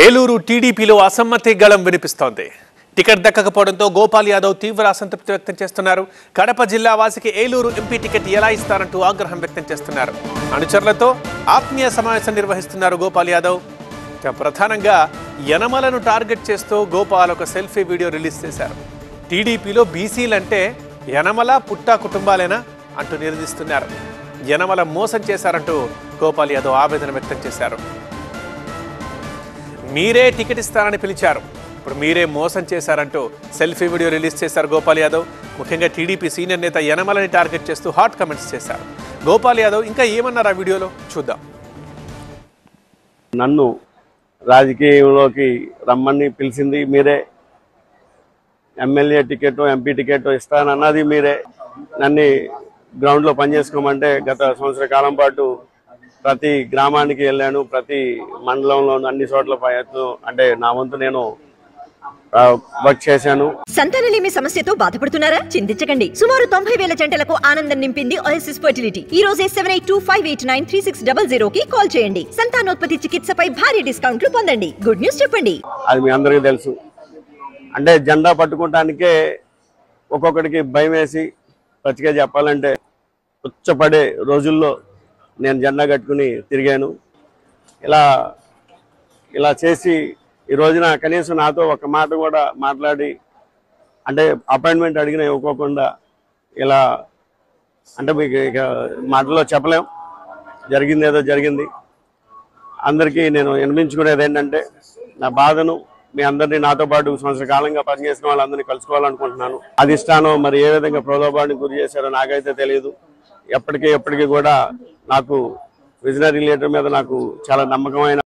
ఏలూరు టీడీపీలో అసమ్మతి గళం వినిపిస్తోంది. టికెట్ దక్కకపోవడంతో గోపాల్ యాదవ్ తీవ్ర అసంతృప్తి వ్యక్తం చేస్తున్నారు. కడప జిల్లా వాసికి ఏలూరు ఎంపీ టికెట్ ఎలా ఇస్తారంటూ ఆగ్రహం వ్యక్తం చేస్తున్నారు. అనుచరులతో ఆత్మీయ సమావేశం నిర్వహిస్తున్నారు గోపాల్ యాదవ్. ప్రధానంగా యనమలను టార్గెట్ చేస్తూ గోపాల్ ఒక సెల్ఫీ వీడియో రిలీజ్ చేశారు. టీడీపీలో బీసీలంటే యనమల పుట్టా కుటుంబాలేనా అంటూ నిలదీస్తున్నారు. యనమల మోసం చేశారంటూ గోపాల్ యాదవ్ ఆవేదన వ్యక్తం చేశారు. మీరే టికెట్ ఇస్తారని పిలిచారు, ఇప్పుడు మీరే మోసం చేశారంటూ సెల్ఫీ వీడియో రిలీజ్ చేశారు గోపాల్ యాదవ్. ముఖ్యంగా టీడీపీ సీనియర్ నేత యనమలని టార్గెట్ చేస్తూ హాట్ కమెంట్స్ చేశారు గోపాల్ యాదవ్. ఇంకా ఏమన్నారు ఆ వీడియోలో చూద్దాం. నన్ను రాజకీయంలోకి రమ్మని పిలిచింది మీరే, ఎమ్మెల్యే టికెట్ ఎంపీ టికెట్ ఇస్తానన్నది మీరే, నన్ను గ్రౌండ్లో పనిచేసుకోమంటే గత సంవత్సర కాలం పాటు ప్రతి గ్రామానికి వెళ్ళాను, ప్రతి మండలంలో అన్ని చోట్ల అంటే నా వంతు నేను వర్క్ చేశాను. సంతానలేమి సమస్యతో బాధపడుతున్నారా? చింతించకండి. సుమారు 90,000 జంటలకు ఆనందం నింపింది ఓఎస్ఎస్ ఫర్టిలిటీ. ఈ రోజే 7825893600 కి కాల్ చేయండి. సంతానోత్పత్తి చికిత్సపై భారీ డిస్కౌంట్లు పొందండి. గుడ్ న్యూస్ చెప్పండి. అది మీ అందరికీ తెలుసు. అంటే జెండా పట్టుకోవటానికే ఒక్కొక్కడికి భయం వేసి పచ్చిగా చెప్పాలంటే ఉచ్చపడే రోజుల్లో నేను జెండా కట్టుకుని తిరిగాను. ఇలా చేసి ఈ రోజున కనీసం నాతో ఒక మాట కూడా మాట్లాడి, అంటే అపాయింట్మెంట్ అడిగినా ఇవ్వకోకుండా ఇలా అంటే మీకు ఇక మాటల్లో చెప్పలేం. జరిగింది ఏదో జరిగింది. అందరికీ నేను వినిపించుకునేది ఏంటంటే, నా బాధను మీ అందరినీ నాతో పాటు సంవత్సర కాలంగా పనిచేసిన వాళ్ళందరినీ కలుసుకోవాలనుకుంటున్నాను. అధిష్టానం మరి ఏ విధంగా ప్రలోభానికి గురి చేశారో నాకైతే తెలియదు. ఎప్పటికీ కూడా నాకు విజనరీ లీడర్ మీద నాకు చాలా నమ్మకమైన